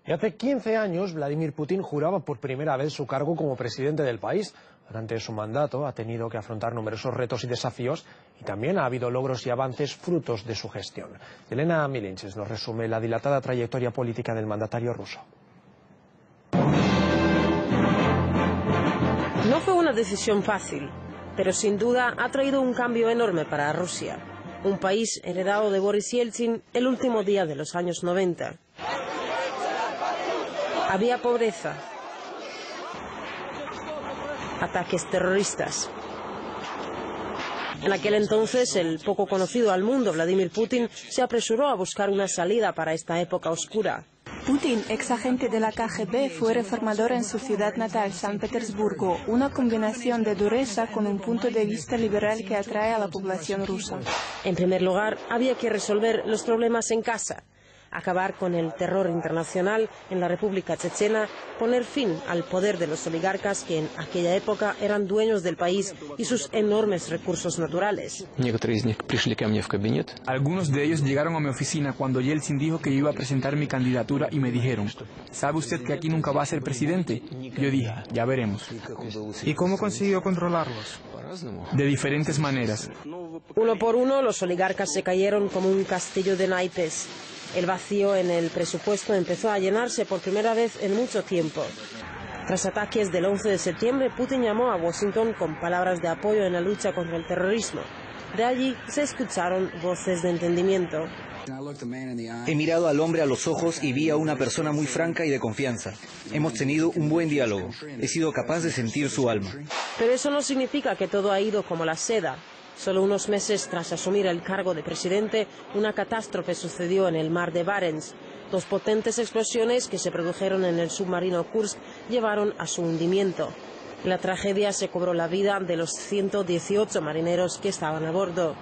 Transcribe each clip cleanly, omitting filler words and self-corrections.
Y hace 15 años, Vladimir Putin juraba por primera vez su cargo como presidente del país. Durante su mandato ha tenido que afrontar numerosos retos y desafíos y también ha habido logros y avances frutos de su gestión. Elena Milinches nos resume la dilatada trayectoria política del mandatario ruso. No fue una decisión fácil, pero sin duda ha traído un cambio enorme para Rusia, un país heredado de Boris Yeltsin el último día de los años 90. Había pobreza, ataques terroristas. En aquel entonces, el poco conocido al mundo Vladimir Putin se apresuró a buscar una salida para esta época oscura. Putin, ex agente de la KGB, fue reformador en su ciudad natal, San Petersburgo, una combinación de dureza con un punto de vista liberal que atrae a la población rusa. En primer lugar, había que resolver los problemas en casa, acabar con el terror internacional en la República Chechena, poner fin al poder de los oligarcas que en aquella época eran dueños del país y sus enormes recursos naturales. Algunos de ellos llegaron a mi oficina cuando Yeltsin dijo que yo iba a presentar mi candidatura y me dijeron: ¿sabe usted que aquí nunca va a ser presidente? Yo dije: ya veremos. ¿Y cómo consiguió controlarlos? De diferentes maneras. Uno por uno, los oligarcas se cayeron como un castillo de naipes. El vacío en el presupuesto empezó a llenarse por primera vez en mucho tiempo. Tras ataques del 11 de septiembre, Putin llamó a Washington con palabras de apoyo en la lucha contra el terrorismo. De allí se escucharon voces de entendimiento. He mirado al hombre a los ojos y vi a una persona muy franca y de confianza. Hemos tenido un buen diálogo. He sido capaz de sentir su alma. Pero eso no significa que todo ha ido como la seda. Solo unos meses tras asumir el cargo de presidente, una catástrofe sucedió en el mar de Barents. Dos potentes explosiones que se produjeron en el submarino Kursk llevaron a su hundimiento. La tragedia se cobró la vida de los 118 marineros que estaban a bordo.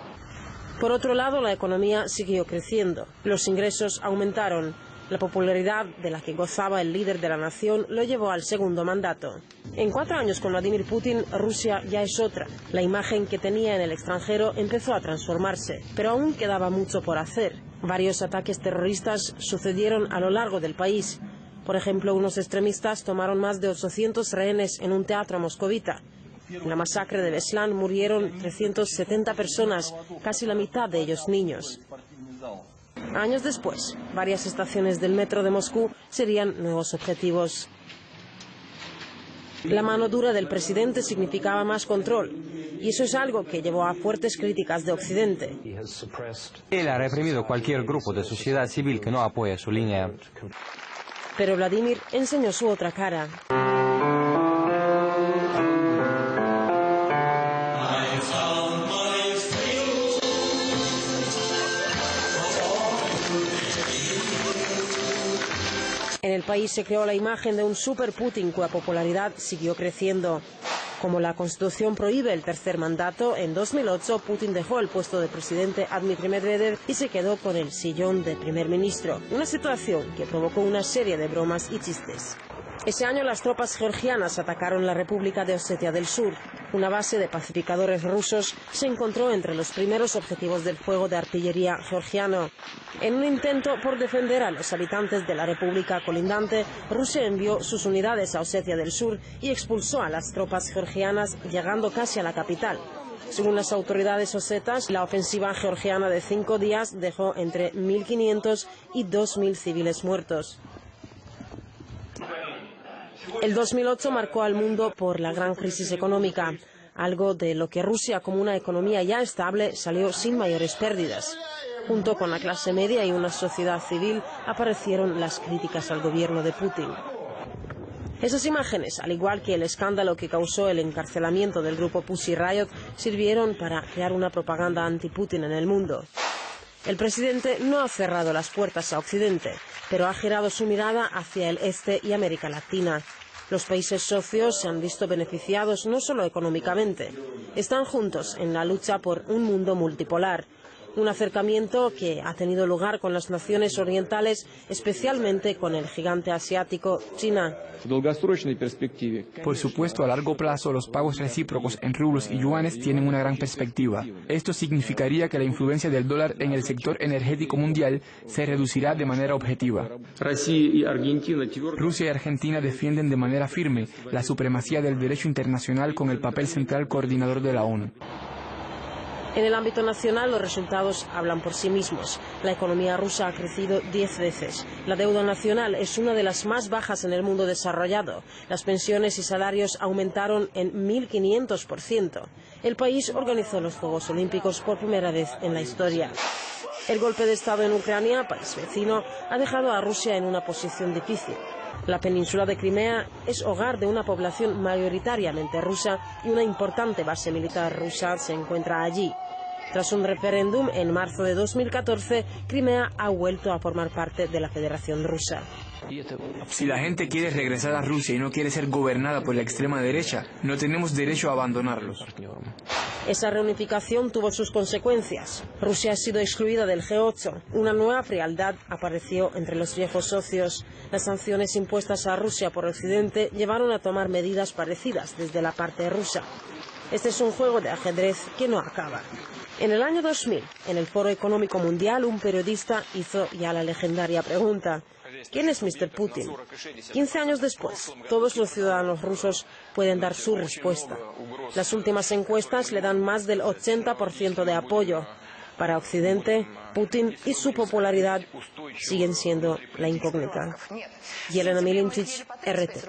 Por otro lado, la economía siguió creciendo. Los ingresos aumentaron. La popularidad de la que gozaba el líder de la nación lo llevó al segundo mandato. En 4 años con Vladimir Putin, Rusia ya es otra. La imagen que tenía en el extranjero empezó a transformarse, pero aún quedaba mucho por hacer. Varios ataques terroristas sucedieron a lo largo del país. Por ejemplo, unos extremistas tomaron más de 800 rehenes en un teatro moscovita. En la masacre de Beslan murieron 370 personas, casi la mitad de ellos niños. Años después, varias estaciones del metro de Moscú serían nuevos objetivos. La mano dura del presidente significaba más control, y eso es algo que llevó a fuertes críticas de Occidente. Él ha reprimido cualquier grupo de sociedad civil que no apoye su línea. Pero Vladimir enseñó su otra cara. En el país se creó la imagen de un super Putin cuya popularidad siguió creciendo. Como la Constitución prohíbe el tercer mandato, en 2008 Putin dejó el puesto de presidente a Dmitry Medvedev y se quedó con el sillón de primer ministro. Una situación que provocó una serie de bromas y chistes. Ese año las tropas georgianas atacaron la República de Osetia del Sur. Una base de pacificadores rusos se encontró entre los primeros objetivos del fuego de artillería georgiano. En un intento por defender a los habitantes de la República colindante, Rusia envió sus unidades a Osetia del Sur y expulsó a las tropas georgianas, llegando casi a la capital. Según las autoridades osetas, la ofensiva georgiana de 5 días dejó entre 1.500 y 2.000 civiles muertos. El 2008 marcó al mundo por la gran crisis económica, algo de lo que Rusia, como una economía ya estable, salió sin mayores pérdidas. Junto con la clase media y una sociedad civil aparecieron las críticas al gobierno de Putin. Esas imágenes, al igual que el escándalo que causó el encarcelamiento del grupo Pussy Riot, sirvieron para crear una propaganda anti-Putin en el mundo. El presidente no ha cerrado las puertas a Occidente, pero ha girado su mirada hacia el este y América Latina. Los países socios se han visto beneficiados no solo económicamente, están juntos en la lucha por un mundo multipolar. Un acercamiento que ha tenido lugar con las naciones orientales, especialmente con el gigante asiático China. Por supuesto, a largo plazo, los pagos recíprocos en rublos y yuanes tienen una gran perspectiva. Esto significaría que la influencia del dólar en el sector energético mundial se reducirá de manera objetiva. Rusia y Argentina defienden de manera firme la supremacía del derecho internacional con el papel central coordinador de la ONU. En el ámbito nacional, los resultados hablan por sí mismos. La economía rusa ha crecido 10 veces. La deuda nacional es una de las más bajas en el mundo desarrollado. Las pensiones y salarios aumentaron en 1.500%. El país organizó los Juegos Olímpicos por primera vez en la historia. El golpe de Estado en Ucrania, país vecino, ha dejado a Rusia en una posición difícil. La península de Crimea es hogar de una población mayoritariamente rusa y una importante base militar rusa se encuentra allí. Tras un referéndum en marzo de 2014, Crimea ha vuelto a formar parte de la Federación Rusa. Si la gente quiere regresar a Rusia y no quiere ser gobernada por la extrema derecha, no tenemos derecho a abandonarlos. Esa reunificación tuvo sus consecuencias. Rusia ha sido excluida del G8. Una nueva frialdad apareció entre los viejos socios. Las sanciones impuestas a Rusia por Occidente llevaron a tomar medidas parecidas desde la parte rusa. Este es un juego de ajedrez que no acaba. En el año 2000, en el Foro Económico Mundial, un periodista hizo ya la legendaria pregunta: ¿quién es Mr. Putin? 15 años después, todos los ciudadanos rusos pueden dar su respuesta. Las últimas encuestas le dan más del 80% de apoyo. Para Occidente, Putin y su popularidad siguen siendo la incógnita. Yelena Milinchich, RT.